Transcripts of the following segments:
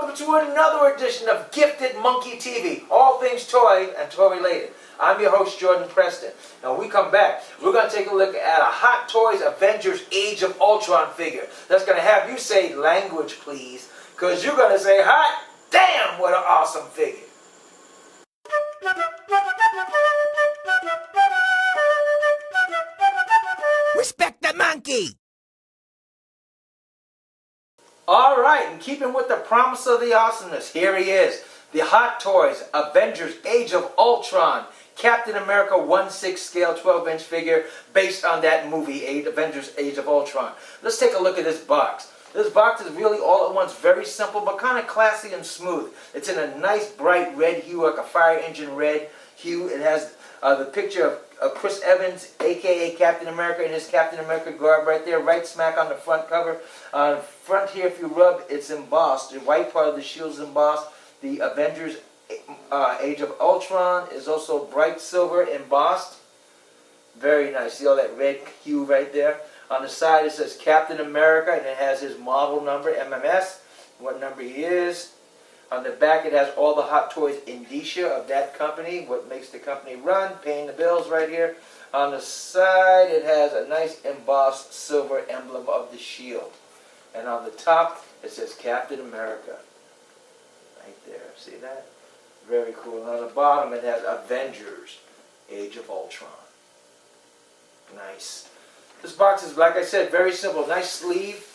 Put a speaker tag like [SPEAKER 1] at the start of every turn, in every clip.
[SPEAKER 1] welcome to another edition of Gifted Monkey TV, all things toy and toy related. I'm your host, Jordan Preston. Now, when we come back, we're going to take a look at a Hot Toys Avengers Age of Ultron figure. That's going to have you say language, please, because you're going to say, hot damn, what an awesome figure.
[SPEAKER 2] Respect the monkey!
[SPEAKER 1] Alright, in keeping with the promise of the awesomeness, here he is. The Hot Toys Avengers Age of Ultron Captain America 1/6 scale 12-inch figure based on that movie, Avengers Age of Ultron. Let's take a look at this box. This box is really all at once very simple but kind of classy and smooth. It's in a nice bright red hue, like a fire engine red hue. It has the picture of Chris Evans, aka Captain America, in his Captain America garb right there, right smack on the front cover. On the front here, if you rub, it's embossed. The white part of the shield is embossed. The Avengers Age of Ultron is also bright silver embossed. Very nice. See all that red hue right there? On the side it says Captain America, and it has his model number, MMS, what number he is. On the back it has all the Hot Toys indicia of that company, what makes the company run, paying the bills right here. On the side it has a nice embossed silver emblem of the shield. And on the top it says Captain America. Right there, see that? Very cool. And on the bottom it has Avengers Age of Ultron. Nice. This box is, like I said, very simple. Nice sleeve.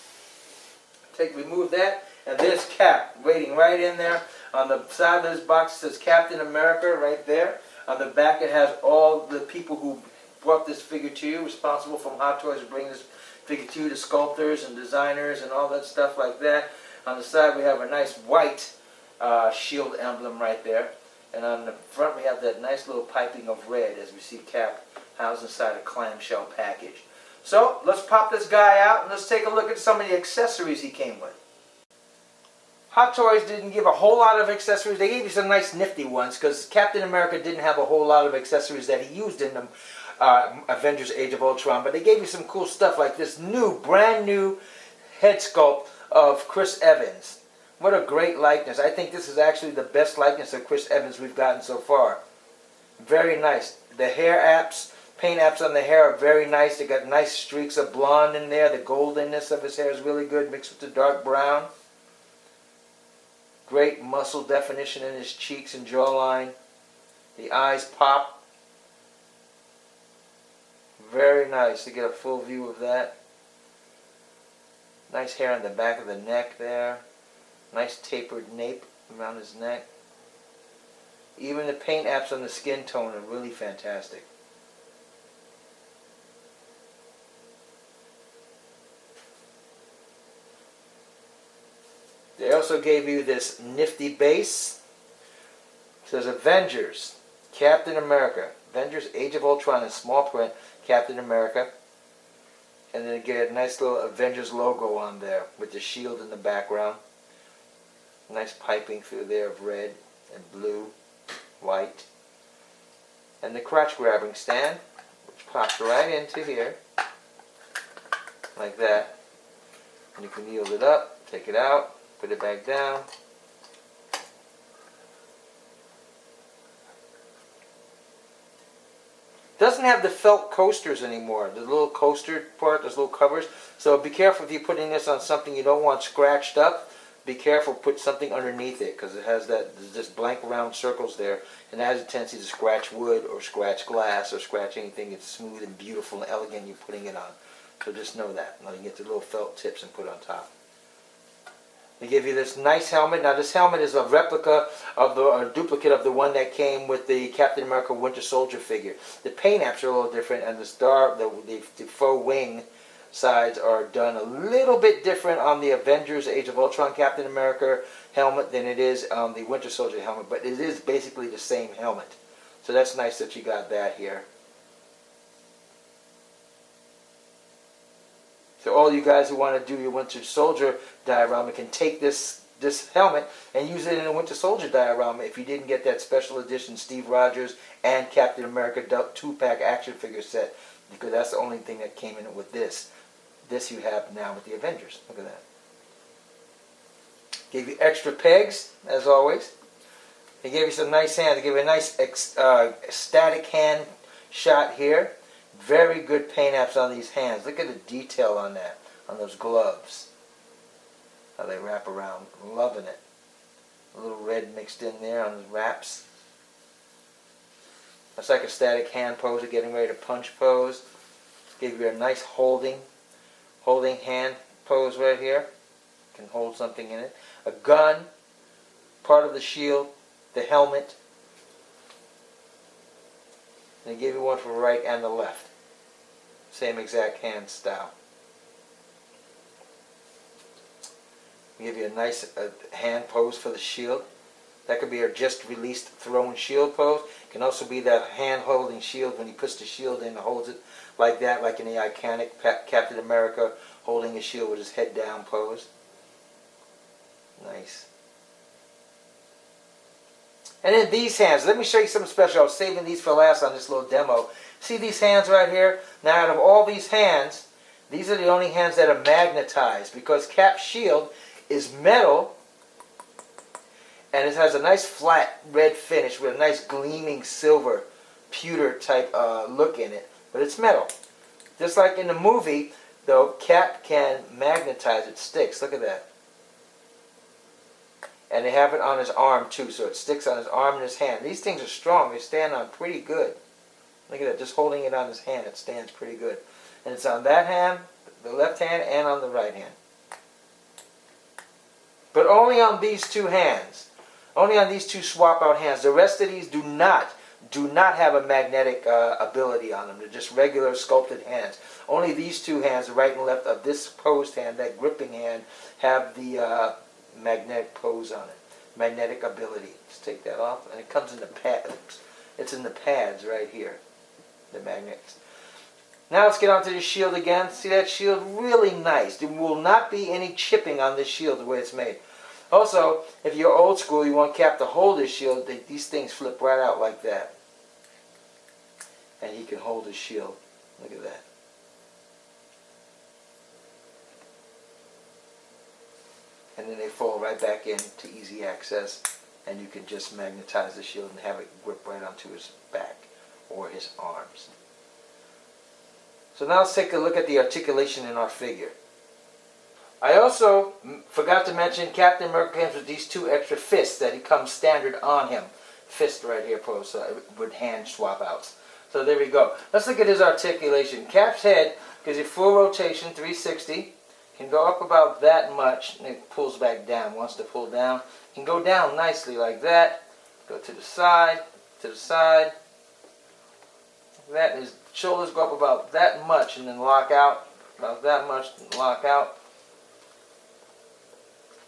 [SPEAKER 1] Remove that. And there's Cap waiting right in there. On the side of this box it says Captain America right there. On the back it has all the people who brought this figure to you, responsible from Hot Toys to bring this figure to you, the sculptors and designers and all that stuff like that. On the side we have a nice white shield emblem right there. And on the front we have that nice little piping of red as we see Cap housed inside a clamshell package. So let's pop this guy out and let's take a look at some of the accessories he came with. Hot Toys didn't give a whole lot of accessories. They gave you some nice nifty ones because Captain America didn't have a whole lot of accessories that he used in the Avengers Age of Ultron. But they gave you some cool stuff like this brand new head sculpt of Chris Evans. What a great likeness. I think this is actually the best likeness of Chris Evans we've gotten so far. Very nice. The hair apps, paint apps on the hair are very nice. They got nice streaks of blonde in there. The goldenness of his hair is really good mixed with the dark brown. Great muscle definition in his cheeks and jawline. The eyes pop. Very nice to get a full view of that. Nice hair on the back of the neck there. Nice tapered nape around his neck. Even the paint apps on the skin tone are really fantastic. They also gave you this nifty base. It says Avengers, Captain America, Avengers Age of Ultron in small print, Captain America. And then you get a nice little Avengers logo on there with the shield in the background. Nice piping through there of red and blue, white. And the crotch grabbing stand, which pops right into here, like that. And you can yield it up, take it out, put it back down. Doesn't have the felt coasters anymore. The little coaster part, those little covers. So be careful if you're putting this on something you don't want scratched up. Be careful, put something underneath it because it has just blank round circles there, and it has a tendency to scratch wood or scratch glass or scratch anything that's smooth and beautiful and elegant you're putting it on. So just know that. Now you can get the little felt tips and put it on top. They give you this nice helmet. Now this helmet is a replica of a duplicate of the one that came with the Captain America Winter Soldier figure. The paint apps are a little different, and the faux wing sides are done a little bit different on the Avengers Age of Ultron Captain America helmet than it is on the Winter Soldier helmet, but it is basically the same helmet. So that's nice that you got that here. So all you guys who want to do your Winter Soldier diorama can take this helmet and use it in a Winter Soldier diorama if you didn't get that special edition Steve Rogers and Captain America 2-pack action figure set, because that's the only thing that came in with this. This you have now with the Avengers. Look at that. Gave you extra pegs, as always. He gave you some nice hands. They gave you a nice static hand shot here. Very good paint apps on these hands. Look at the detail on that, on those gloves. How they wrap around. Loving it. A little red mixed in there on the wraps. That's like a static hand pose, or getting ready to punch pose. Gave you a nice holding hand pose right here. Can hold something in it. A gun, part of the shield, the helmet. And they gave you one for the right and the left. Same exact hand style. Give you a nice hand pose for the shield. That could be a just released thrown shield pose. It can also be that hand holding shield when he puts the shield in and holds it like that, like in the iconic Captain America holding his shield with his head down pose. Nice. And then these hands. Let me show you something special. I was saving these for last on this little demo. See these hands right here? Now out of all these hands, these are the only hands that are magnetized, because Cap's shield is metal, and it has a nice flat red finish with a nice gleaming silver pewter type look in it, but it's metal. Just like in the movie, though, Cap can magnetize it. Sticks. Look at that. And they have it on his arm too, so it sticks on his arm and his hand. These things are strong. They stand on pretty good. Look at that. Just holding it on his hand, it stands pretty good. And it's on that hand, the left hand, and on the right hand. But only on these two hands. Only on these two swap out hands. The rest of these do not have a magnetic ability on them. They're just regular sculpted hands. Only these two hands, the right and left of this posed hand, that gripping hand, have the magnetic pose on it. Magnetic ability. Let's take that off. And it comes in the pads. It's in the pads right here. The magnets. Now let's get onto the shield again. See that shield? Really nice. There will not be any chipping on this shield the way it's made. Also, if you're old school, you want Cap to hold his shield, these things flip right out like that. And he can hold his shield. Look at that. And then they fall right back in to easy access, and you can just magnetize the shield and have it grip right onto his back or his arms. So now let's take a look at the articulation in our figure. I also forgot to mention Captain America comes with these two extra fists that he comes standard on him. Fist right here pose, with hand swap outs. So there we go. Let's look at his articulation. Cap's head gives you full rotation, 360. Can go up about that much, and it pulls back down. Wants to pull down. Can go down nicely like that. Go to the side, to the side. That, his shoulders go up about that much and then lock out. About that much and lock out.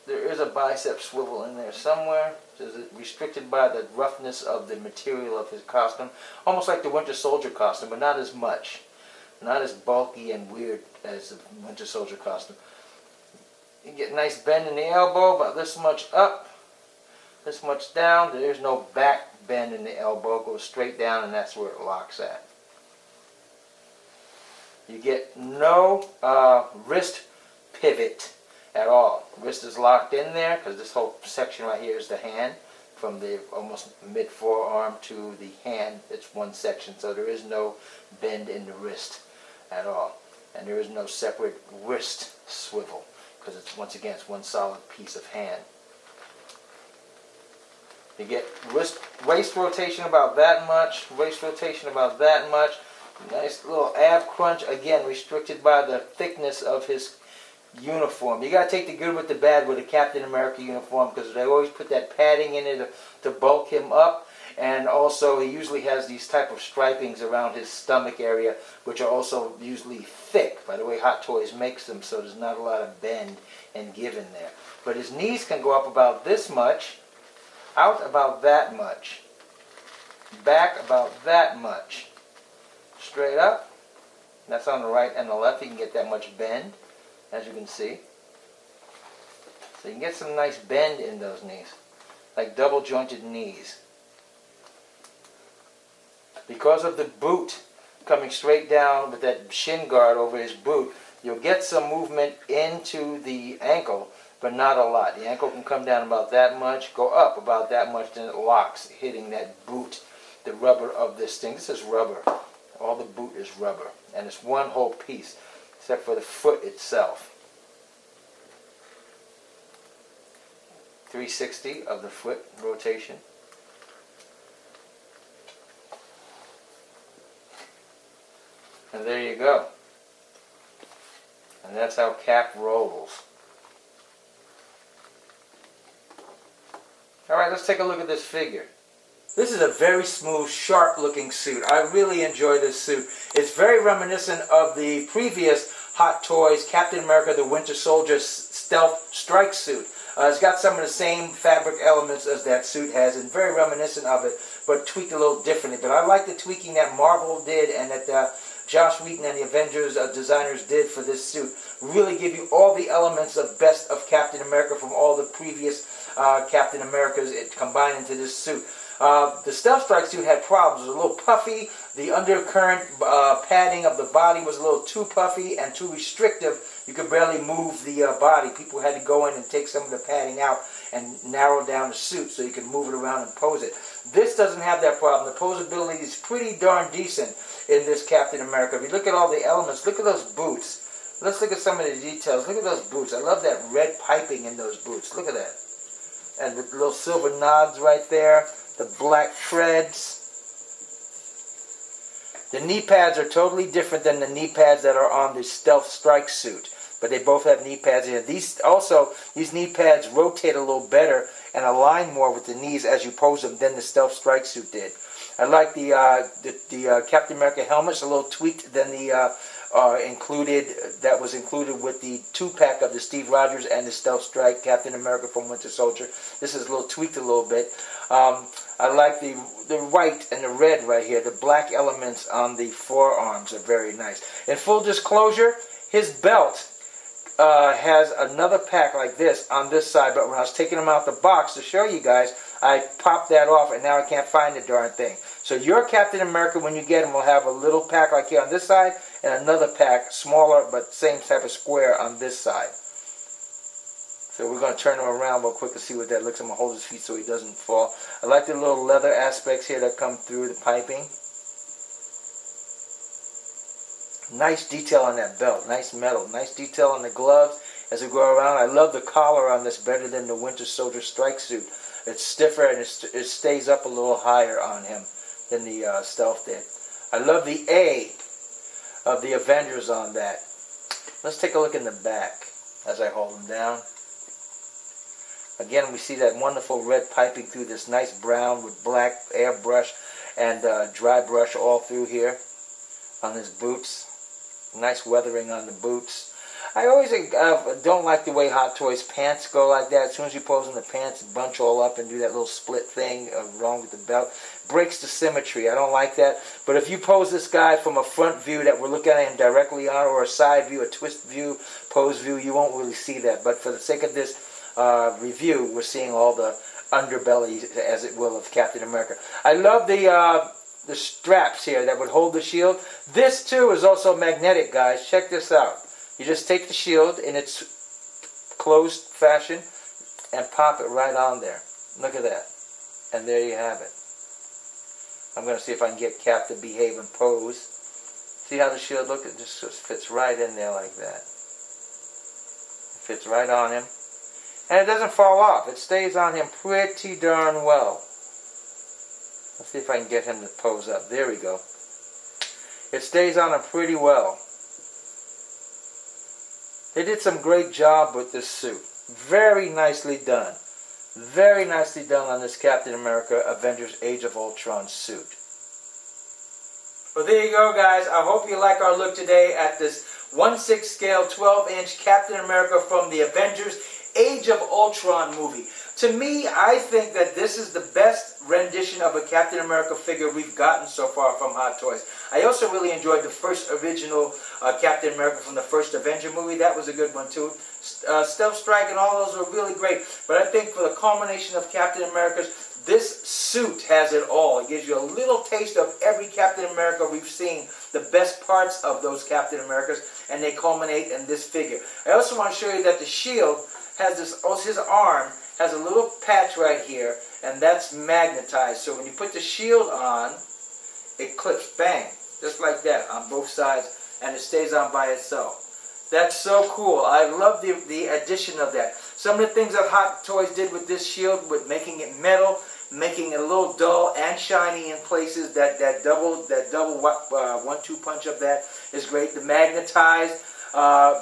[SPEAKER 1] There is a bicep swivel in there somewhere. It's restricted by the roughness of the material of his costume. Almost like the Winter Soldier costume, but not as much. Not as bulky and weird as the Winter Soldier costume. You get a nice bend in the elbow, about this much up, this much down. There's no back bend in the elbow. It goes straight down, and that's where it locks at. You get no wrist pivot at all. Wrist is locked in there because this whole section right here is the hand. From the almost mid forearm to the hand, it's one section, so there is no bend in the wrist at all. And there is no separate wrist swivel because it's, once again, it's one solid piece of hand. You get waist rotation about that much, waist rotation about that much. Nice little ab crunch, again restricted by the thickness of his uniform. You got to take the good with the bad with a Captain America uniform because they always put that padding in it to bulk him up. And also he usually has these type of stripings around his stomach area, which are also usually thick. By the way, Hot Toys makes them, so there's not a lot of bend and give in there. But his knees can go up about this much, out about that much, back about that much, straight up. That's on the right and the left. You can get that much bend, as you can see. So you can get some nice bend in those knees, like double jointed knees. Because of the boot coming straight down with that shin guard over his boot, you'll get some movement into the ankle but not a lot. The ankle can come down about that much, go up about that much, then it locks, hitting that boot, the rubber of this thing. This is rubber. All the boot is rubber, and it's one whole piece, except for the foot itself. 360 of the foot rotation. And there you go. And that's how Cap rolls. Alright, let's take a look at this figure. This is a very smooth, sharp looking suit. I really enjoy this suit. It's very reminiscent of the previous Hot Toys Captain America the Winter Soldier Stealth Strike suit. It's got some of the same fabric elements as that suit has, and very reminiscent of it, but tweaked a little differently. But I like the tweaking that Marvel did and that Joss Whedon and the Avengers designers did for this suit. Really give you all the elements of best of Captain America from all the previous Captain Americas combined into this suit. The Stealth Strike suit had problems. It was a little puffy. The undercurrent padding of the body was a little too puffy and too restrictive. You could barely move the body. People had to go in and take some of the padding out and narrow down the suit so you could move it around and pose it. This doesn't have that problem. The posability is pretty darn decent in this Captain America. If you look at all the elements, look at those boots. Let's look at some of the details. Look at those boots. I love that red piping in those boots. Look at that. And the little silver nods right there. The black treads. The knee pads are totally different than the knee pads that are on the Stealth Strike suit. But they both have knee pads in it. These knee pads rotate a little better and align more with the knees as you pose them than the Stealth Strike suit did. I like the Captain America helmet's a little tweaked than the that was included with the 2-pack of the Steve Rogers and the Stealth Strike Captain America from Winter Soldier. This is a little tweaked a little bit. I like the white and the red right here. The black elements on the forearms are very nice. In full disclosure, his belt has another pack like this on this side, but when I was taking him out the box to show you guys, I popped that off and now I can't find the darn thing. So your Captain America, when you get him, will have a little pack like here on this side and another pack, smaller but same type of square on this side. So we're going to turn him around real quick to see what that looks like. I'm going to hold his feet so he doesn't fall. I like the little leather aspects here that come through the piping. Nice detail on that belt. Nice metal. Nice detail on the gloves as we go around. I love the collar on this better than the Winter Soldier Strike suit. It's stiffer and it stays up a little higher on him than the Stealth did. I love the A of the Avengers on that. Let's take a look in the back as I hold them down. Again, we see that wonderful red piping through this nice brown with black airbrush and dry brush all through here on his boots. Nice weathering on the boots. I always don't like the way Hot Toys pants go like that. As soon as you pose them, the pants bunch all up and do that little split thing wrong with the belt. Breaks the symmetry. I don't like that. But if you pose this guy from a front view that we're looking at him directly on, or a side view, a twist view, pose view, you won't really see that. But for the sake of this review, we're seeing all the underbelly, as it will, of Captain America. I love the straps here that would hold the shield. This too is also magnetic, guys. Check this out. You just take the shield in its closed fashion and pop it right on there. Look at that. And there you have it. I'm going to see if I can get Cap to behave and pose. See how the shield looks? It just fits right in there like that. It fits right on him. And it doesn't fall off. It stays on him pretty darn well. Let's see if I can get him to pose up. There we go. It stays on him pretty well. They did some great job with this suit. Very nicely done. Very nicely done on this Captain America Avengers Age of Ultron suit. Well, there you go, guys. I hope you like our look today at this 1/6 scale 12-inch Captain America from the Avengers Age of Ultron movie. To me, I think that this is the best rendition of a Captain America figure we've gotten so far from Hot Toys. I also really enjoyed the first original Captain America from the first Avenger movie. That was a good one too. Stealth Strike and all those were really great. But I think for the culmination of Captain America's, this suit has it all. It gives you a little taste of every Captain America we've seen, the best parts of those Captain Americas, and they culminate in this figure. I also want to show you that the shield has this, also his arm has a little patch right here, and that's magnetized. So when you put the shield on, it clips, bang, just like that on both sides, and it stays on by itself. That's so cool. I love the addition of that. Some of the things that Hot Toys did with this shield, with making it metal, making it a little dull and shiny in places, that double 1-2 punch of that is great. The magnetized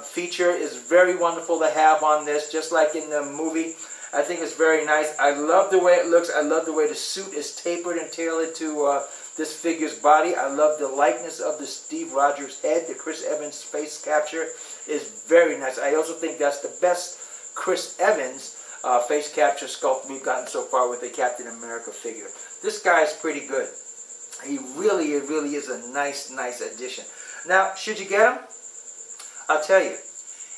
[SPEAKER 1] feature is very wonderful to have on this, just like in the movie. I think it's very nice. I love the way it looks. I love the way the suit is tapered and tailored to this figure's body. I love the likeness of the Steve Rogers head. The Chris Evans face capture is very nice. I also think that's the best Chris Evans face capture sculpt we've gotten so far with the Captain America figure. This guy is pretty good. He really is a nice addition. Now, should you get him? I'll tell you.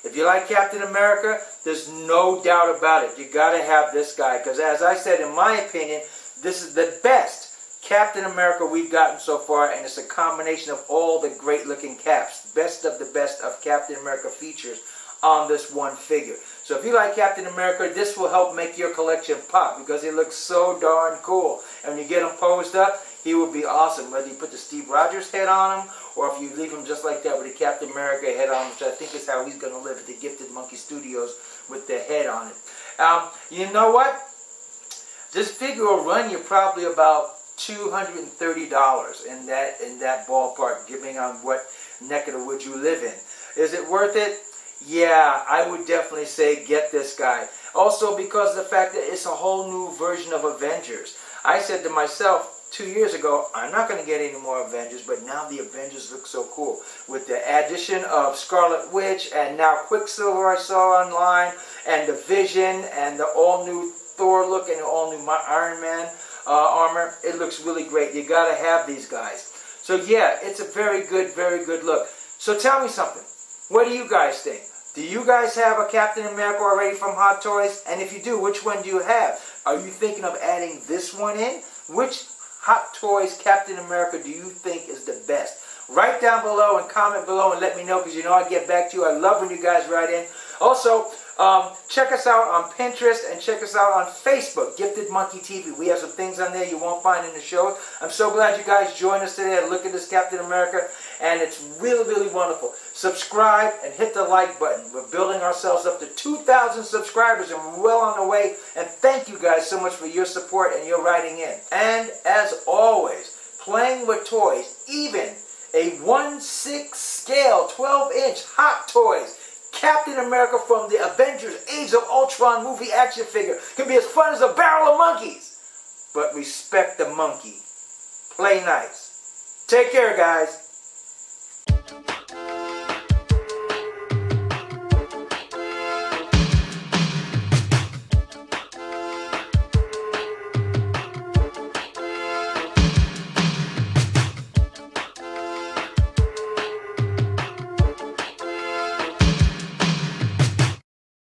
[SPEAKER 1] If you like Captain America, there's no doubt about it. You got to have this guy, because as I said, in my opinion, this is the best Captain America we've gotten so far, and it's a combination of all the great-looking caps. Best of the best of Captain America features on this one figure. So if you like Captain America, this will help make your collection pop, because he looks so darn cool. And when you get him posed up, he will be awesome. Whether you put the Steve Rogers head on him, or if you leave him just like that with the Captain America head on him, which I think is how he's going to live at the Gifted Monkey Studios with the head on it. You know what? This figure will run you probably about $230 in that ballpark, depending on what neck of the woods you live in. Is it worth it? Yeah, I would definitely say get this guy. Also because of the fact that it's a whole new version of Avengers. I said to myself 2 years ago, I'm not going to get any more Avengers, but now the Avengers look so cool. With the addition of Scarlet Witch and now Quicksilver I saw online, and the Vision, and the all-new Thor look, and the all-new Iron Man armor, it looks really great. You got to have these guys. So yeah, it's a very good look. So tell me something. What do you guys think? Do you guys have a Captain America already from Hot Toys? And if you do, which one do you have? Are you thinking of adding this one in? Which Hot Toys Captain America do you think is the best? Write down below and comment below and let me know, because you know I get back to you. I love when you guys write in. Also, check us out on Pinterest and check us out on Facebook, Gifted Monkey TV. We have some things on there you won't find in the show. I'm so glad you guys joined us today to look at this Captain America, and it's really wonderful. Subscribe and hit the like button. We're building ourselves up to 2,000 subscribers, and we're well on the way. And thank you guys so much for your support and your writing in. And as always, playing with toys, even a 1/6 scale, 12-inch Hot Toys Captain America from the Avengers Age of Ultron movie action figure can be as fun as a barrel of monkeys. But respect the monkey. Play nice. Take care, guys.